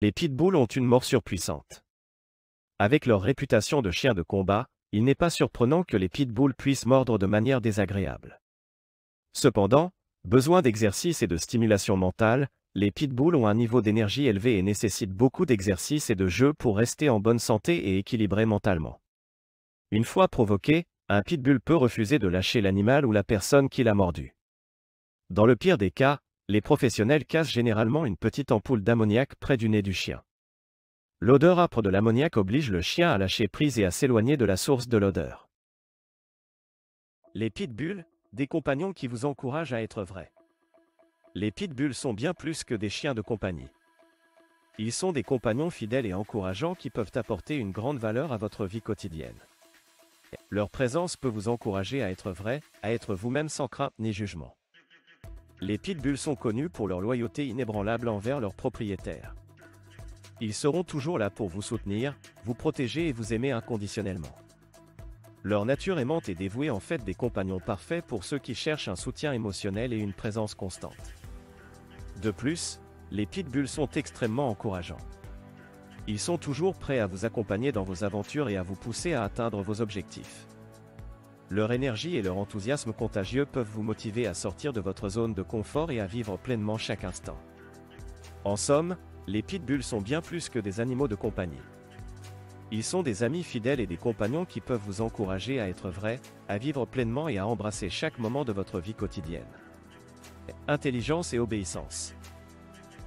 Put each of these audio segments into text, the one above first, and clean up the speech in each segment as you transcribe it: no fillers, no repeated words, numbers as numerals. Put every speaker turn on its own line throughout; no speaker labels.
Les pitbulls ont une morsure puissante. Avec leur réputation de chiens de combat, il n'est pas surprenant que les pitbulls puissent mordre de manière désagréable. Cependant, besoin d'exercice et de stimulation mentale, les pitbulls ont un niveau d'énergie élevé et nécessitent beaucoup d'exercice et de jeu pour rester en bonne santé et équilibrés mentalement. Une fois provoqué, un pitbull peut refuser de lâcher l'animal ou la personne qui l'a mordu. Dans le pire des cas, les professionnels cassent généralement une petite ampoule d'ammoniac près du nez du chien. L'odeur âpre de l'ammoniac oblige le chien à lâcher prise et à s'éloigner de la source de l'odeur. Les pitbulls, des compagnons qui vous encouragent à être vrais. Les pitbulls sont bien plus que des chiens de compagnie. Ils sont des compagnons fidèles et encourageants qui peuvent apporter une grande valeur à votre vie quotidienne. Leur présence peut vous encourager à être vrai, à être vous-même sans crainte ni jugement. Les pitbulls sont connus pour leur loyauté inébranlable envers leurs propriétaires. Ils seront toujours là pour vous soutenir, vous protéger et vous aimer inconditionnellement. Leur nature aimante et dévouée en fait des compagnons parfaits pour ceux qui cherchent un soutien émotionnel et une présence constante. De plus, les pitbulls sont extrêmement encourageants. Ils sont toujours prêts à vous accompagner dans vos aventures et à vous pousser à atteindre vos objectifs. Leur énergie et leur enthousiasme contagieux peuvent vous motiver à sortir de votre zone de confort et à vivre pleinement chaque instant. En somme, les pitbulls sont bien plus que des animaux de compagnie. Ils sont des amis fidèles et des compagnons qui peuvent vous encourager à être vrais, à vivre pleinement et à embrasser chaque moment de votre vie quotidienne. Intelligence et obéissance.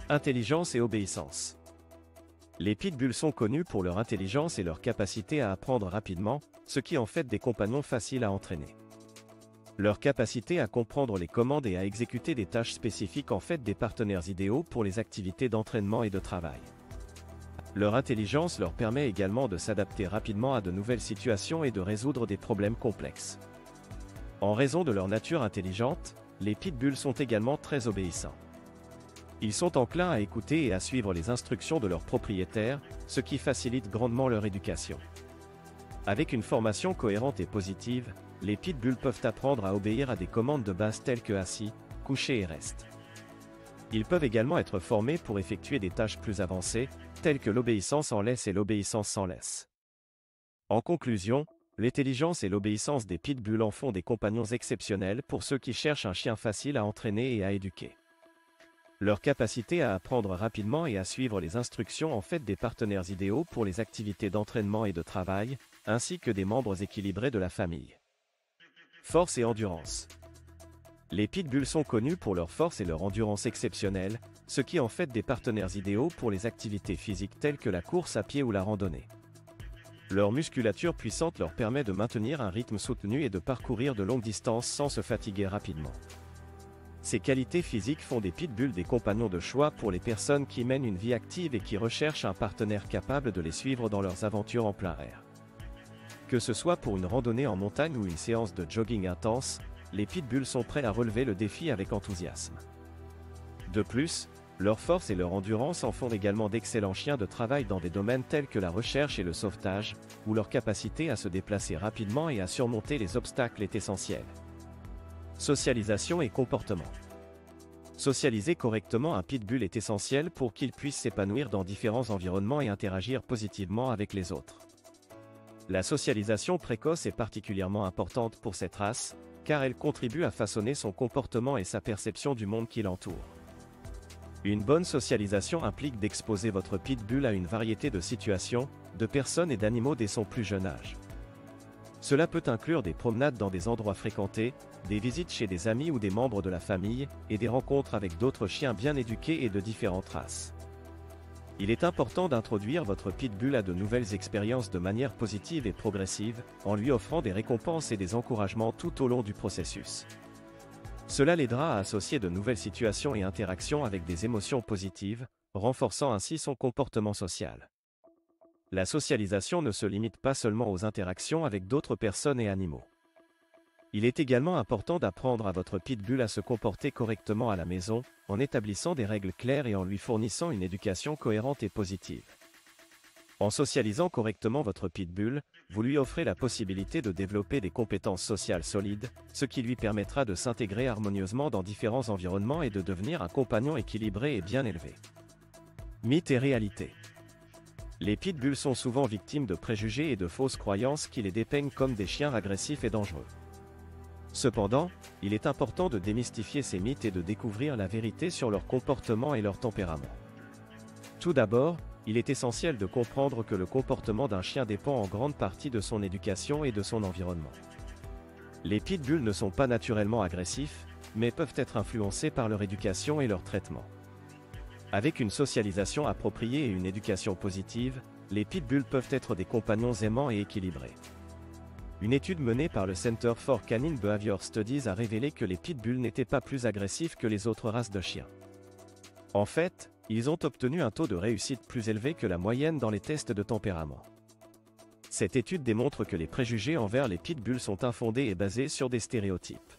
Intelligence et obéissance. Les pitbulls sont connus pour leur intelligence et leur capacité à apprendre rapidement, ce qui en fait des compagnons faciles à entraîner. Leur capacité à comprendre les commandes et à exécuter des tâches spécifiques en fait des partenaires idéaux pour les activités d'entraînement et de travail. Leur intelligence leur permet également de s'adapter rapidement à de nouvelles situations et de résoudre des problèmes complexes. En raison de leur nature intelligente, les pitbulls sont également très obéissants. Ils sont enclins à écouter et à suivre les instructions de leurs propriétaires, ce qui facilite grandement leur éducation. Avec une formation cohérente et positive, les pitbulls peuvent apprendre à obéir à des commandes de base telles que assis, couché et reste. Ils peuvent également être formés pour effectuer des tâches plus avancées, telles que l'obéissance en laisse et l'obéissance sans laisse. En conclusion, l'intelligence et l'obéissance des pitbulls en font des compagnons exceptionnels pour ceux qui cherchent un chien facile à entraîner et à éduquer. Leur capacité à apprendre rapidement et à suivre les instructions en fait des partenaires idéaux pour les activités d'entraînement et de travail, ainsi que des membres équilibrés de la famille. Force et endurance. Les pitbulls sont connus pour leur force et leur endurance exceptionnelles, ce qui en fait des partenaires idéaux pour les activités physiques telles que la course à pied ou la randonnée. Leur musculature puissante leur permet de maintenir un rythme soutenu et de parcourir de longues distances sans se fatiguer rapidement. Ces qualités physiques font des pitbulls des compagnons de choix pour les personnes qui mènent une vie active et qui recherchent un partenaire capable de les suivre dans leurs aventures en plein air. Que ce soit pour une randonnée en montagne ou une séance de jogging intense, les pitbulls sont prêts à relever le défi avec enthousiasme. De plus, leur force et leur endurance en font également d'excellents chiens de travail dans des domaines tels que la recherche et le sauvetage, où leur capacité à se déplacer rapidement et à surmonter les obstacles est essentielle. Socialisation et comportement. Socialiser correctement un pitbull est essentiel pour qu'il puisse s'épanouir dans différents environnements et interagir positivement avec les autres. La socialisation précoce est particulièrement importante pour cette race, car elle contribue à façonner son comportement et sa perception du monde qui l'entoure. Une bonne socialisation implique d'exposer votre pitbull à une variété de situations, de personnes et d'animaux dès son plus jeune âge. Cela peut inclure des promenades dans des endroits fréquentés, des visites chez des amis ou des membres de la famille, et des rencontres avec d'autres chiens bien éduqués et de différentes races. Il est important d'introduire votre pitbull à de nouvelles expériences de manière positive et progressive, en lui offrant des récompenses et des encouragements tout au long du processus. Cela l'aidera à associer de nouvelles situations et interactions avec des émotions positives, renforçant ainsi son comportement social. La socialisation ne se limite pas seulement aux interactions avec d'autres personnes et animaux. Il est également important d'apprendre à votre pitbull à se comporter correctement à la maison, en établissant des règles claires et en lui fournissant une éducation cohérente et positive. En socialisant correctement votre pitbull, vous lui offrez la possibilité de développer des compétences sociales solides, ce qui lui permettra de s'intégrer harmonieusement dans différents environnements et de devenir un compagnon équilibré et bien élevé. Mythes et réalité. Les pitbulls sont souvent victimes de préjugés et de fausses croyances qui les dépeignent comme des chiens agressifs et dangereux. Cependant, il est important de démystifier ces mythes et de découvrir la vérité sur leur comportement et leur tempérament. Tout d'abord, il est essentiel de comprendre que le comportement d'un chien dépend en grande partie de son éducation et de son environnement. Les pitbulls ne sont pas naturellement agressifs, mais peuvent être influencés par leur éducation et leur traitement. Avec une socialisation appropriée et une éducation positive, les pitbulls peuvent être des compagnons aimants et équilibrés. Une étude menée par le Center for Canine Behavior Studies a révélé que les pitbulls n'étaient pas plus agressifs que les autres races de chiens. En fait, ils ont obtenu un taux de réussite plus élevé que la moyenne dans les tests de tempérament. Cette étude démontre que les préjugés envers les pitbulls sont infondés et basés sur des stéréotypes.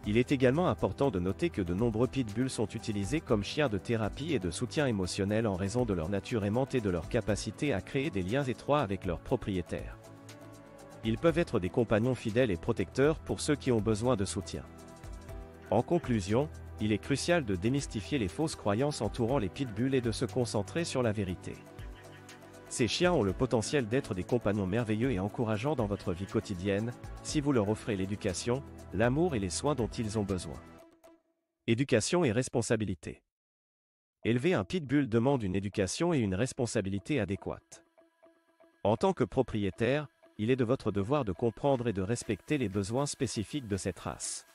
Il est également important de noter que de nombreux pitbulls sont utilisés comme chiens de thérapie et de soutien émotionnel en raison de leur nature aimante et de leur capacité à créer des liens étroits avec leurs propriétaires. Ils peuvent être des compagnons fidèles et protecteurs pour ceux qui ont besoin de soutien. En conclusion, il est crucial de démystifier les fausses croyances entourant les pitbulls et de se concentrer sur la vérité. Ces chiens ont le potentiel d'être des compagnons merveilleux et encourageants dans votre vie quotidienne, si vous leur offrez l'éducation, l'amour et les soins dont ils ont besoin. Éducation et responsabilité. Élever un pitbull demande une éducation et une responsabilité adéquates. En tant que propriétaire, il est de votre devoir de comprendre et de respecter les besoins spécifiques de cette race.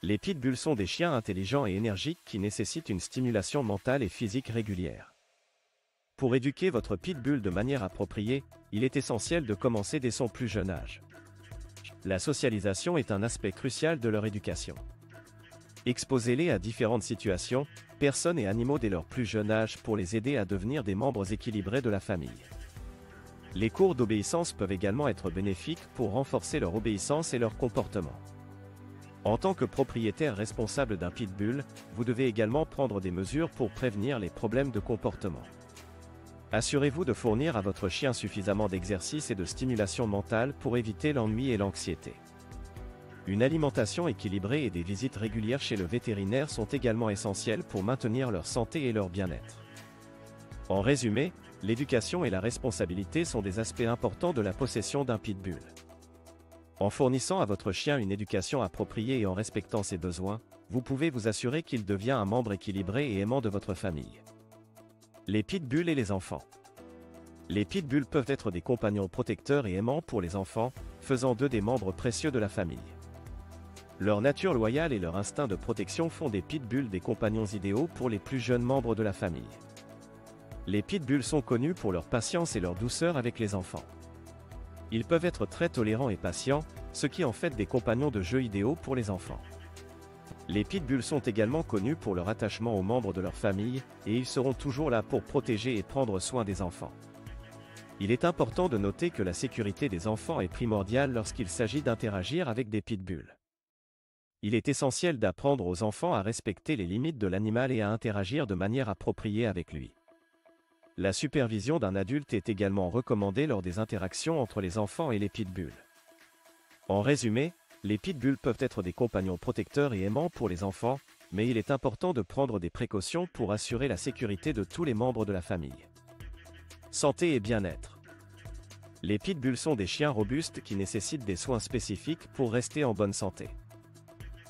Les pitbulls sont des chiens intelligents et énergiques qui nécessitent une stimulation mentale et physique régulière. Pour éduquer votre pitbull de manière appropriée, il est essentiel de commencer dès son plus jeune âge. La socialisation est un aspect crucial de leur éducation. Exposez-les à différentes situations, personnes et animaux dès leur plus jeune âge pour les aider à devenir des membres équilibrés de la famille. Les cours d'obéissance peuvent également être bénéfiques pour renforcer leur obéissance et leur comportement. En tant que propriétaire responsable d'un pitbull, vous devez également prendre des mesures pour prévenir les problèmes de comportement. Assurez-vous de fournir à votre chien suffisamment d'exercice et de stimulation mentale pour éviter l'ennui et l'anxiété. Une alimentation équilibrée et des visites régulières chez le vétérinaire sont également essentielles pour maintenir leur santé et leur bien-être. En résumé, l'éducation et la responsabilité sont des aspects importants de la possession d'un pitbull. En fournissant à votre chien une éducation appropriée et en respectant ses besoins, vous pouvez vous assurer qu'il devient un membre équilibré et aimant de votre famille. Les pitbulls et les enfants. Les pitbulls peuvent être des compagnons protecteurs et aimants pour les enfants, faisant d'eux des membres précieux de la famille. Leur nature loyale et leur instinct de protection font des pitbulls des compagnons idéaux pour les plus jeunes membres de la famille. Les pitbulls sont connus pour leur patience et leur douceur avec les enfants. Ils peuvent être très tolérants et patients, ce qui en fait des compagnons de jeu idéaux pour les enfants. Les pitbulls sont également connus pour leur attachement aux membres de leur famille, et ils seront toujours là pour protéger et prendre soin des enfants. Il est important de noter que la sécurité des enfants est primordiale lorsqu'il s'agit d'interagir avec des pitbulls. Il est essentiel d'apprendre aux enfants à respecter les limites de l'animal et à interagir de manière appropriée avec lui. La supervision d'un adulte est également recommandée lors des interactions entre les enfants et les pitbulls. En résumé, les pitbulls peuvent être des compagnons protecteurs et aimants pour les enfants, mais il est important de prendre des précautions pour assurer la sécurité de tous les membres de la famille. Santé et bien-être. Les pitbulls sont des chiens robustes qui nécessitent des soins spécifiques pour rester en bonne santé.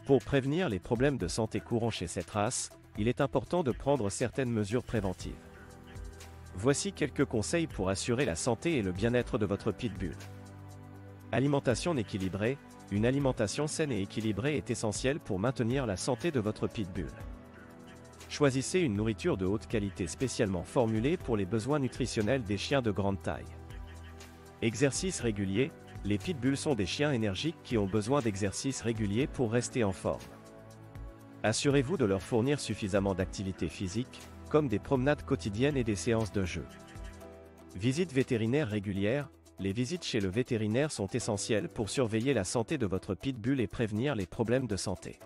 Pour prévenir les problèmes de santé courants chez cette race, il est important de prendre certaines mesures préventives. Voici quelques conseils pour assurer la santé et le bien-être de votre pitbull. Alimentation équilibrée. Une alimentation saine et équilibrée est essentielle pour maintenir la santé de votre pitbull. Choisissez une nourriture de haute qualité spécialement formulée pour les besoins nutritionnels des chiens de grande taille. Exercice régulier. Les pitbulls sont des chiens énergiques qui ont besoin d'exercices réguliers pour rester en forme. Assurez-vous de leur fournir suffisamment d'activité physique, comme des promenades quotidiennes et des séances de jeu. Visite vétérinaire régulière. Les visites chez le vétérinaire sont essentielles pour surveiller la santé de votre pitbull et prévenir les problèmes de santé.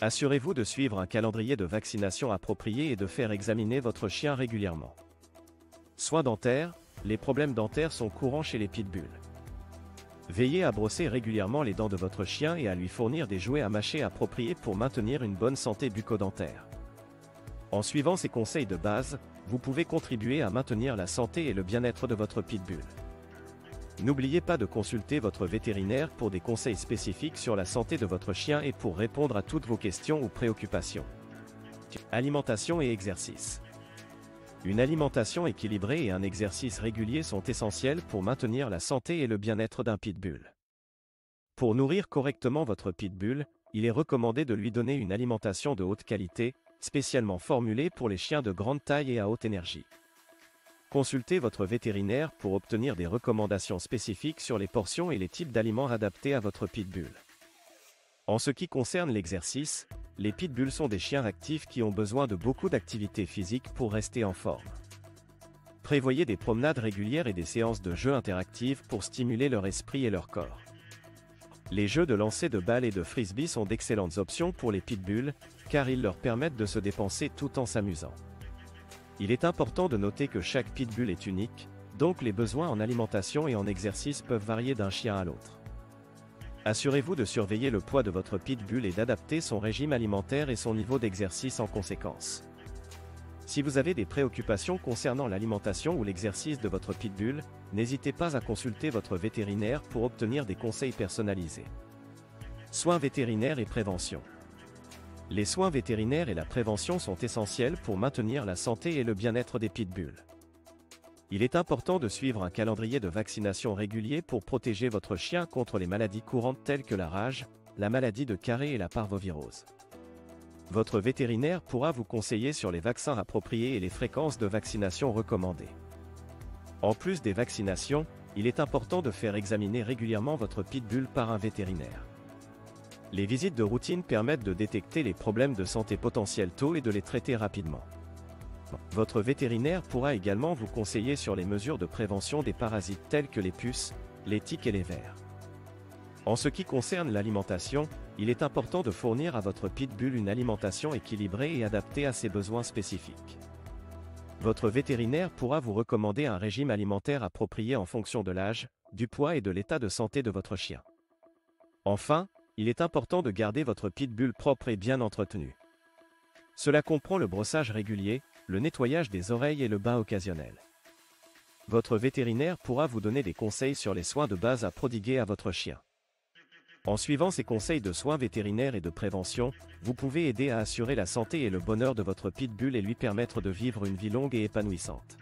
Assurez-vous de suivre un calendrier de vaccination approprié et de faire examiner votre chien régulièrement. Soins dentaires. Les problèmes dentaires sont courants chez les pitbulls. Veillez à brosser régulièrement les dents de votre chien et à lui fournir des jouets à mâcher appropriés pour maintenir une bonne santé bucco-dentaire. En suivant ces conseils de base, vous pouvez contribuer à maintenir la santé et le bien-être de votre pitbull. N'oubliez pas de consulter votre vétérinaire pour des conseils spécifiques sur la santé de votre chien et pour répondre à toutes vos questions ou préoccupations. Alimentation et exercice. Une alimentation équilibrée et un exercice régulier sont essentiels pour maintenir la santé et le bien-être d'un pitbull. Pour nourrir correctement votre pitbull, il est recommandé de lui donner une alimentation de haute qualité, spécialement formulée pour les chiens de grande taille et à haute énergie. Consultez votre vétérinaire pour obtenir des recommandations spécifiques sur les portions et les types d'aliments adaptés à votre pitbull. En ce qui concerne l'exercice, les pitbulls sont des chiens actifs qui ont besoin de beaucoup d'activité physique pour rester en forme. Prévoyez des promenades régulières et des séances de jeux interactives pour stimuler leur esprit et leur corps. Les jeux de lancer de balles et de frisbee sont d'excellentes options pour les pitbulls, car ils leur permettent de se dépenser tout en s'amusant. Il est important de noter que chaque pitbull est unique, donc les besoins en alimentation et en exercice peuvent varier d'un chien à l'autre. Assurez-vous de surveiller le poids de votre pitbull et d'adapter son régime alimentaire et son niveau d'exercice en conséquence. Si vous avez des préoccupations concernant l'alimentation ou l'exercice de votre pitbull, n'hésitez pas à consulter votre vétérinaire pour obtenir des conseils personnalisés. Soins vétérinaires et prévention. Les soins vétérinaires et la prévention sont essentiels pour maintenir la santé et le bien-être des pitbulls. Il est important de suivre un calendrier de vaccination régulier pour protéger votre chien contre les maladies courantes telles que la rage, la maladie de Carré et la parvovirose. Votre vétérinaire pourra vous conseiller sur les vaccins appropriés et les fréquences de vaccination recommandées. En plus des vaccinations, il est important de faire examiner régulièrement votre pitbull par un vétérinaire. Les visites de routine permettent de détecter les problèmes de santé potentiels tôt et de les traiter rapidement. Votre vétérinaire pourra également vous conseiller sur les mesures de prévention des parasites tels que les puces, les tiques et les vers. En ce qui concerne l'alimentation, il est important de fournir à votre pitbull une alimentation équilibrée et adaptée à ses besoins spécifiques. Votre vétérinaire pourra vous recommander un régime alimentaire approprié en fonction de l'âge, du poids et de l'état de santé de votre chien. Enfin, il est important de garder votre pitbull propre et bien entretenu. Cela comprend le brossage régulier, le nettoyage des oreilles et le bain occasionnel. Votre vétérinaire pourra vous donner des conseils sur les soins de base à prodiguer à votre chien. En suivant ces conseils de soins vétérinaires et de prévention, vous pouvez aider à assurer la santé et le bonheur de votre pitbull et lui permettre de vivre une vie longue et épanouissante.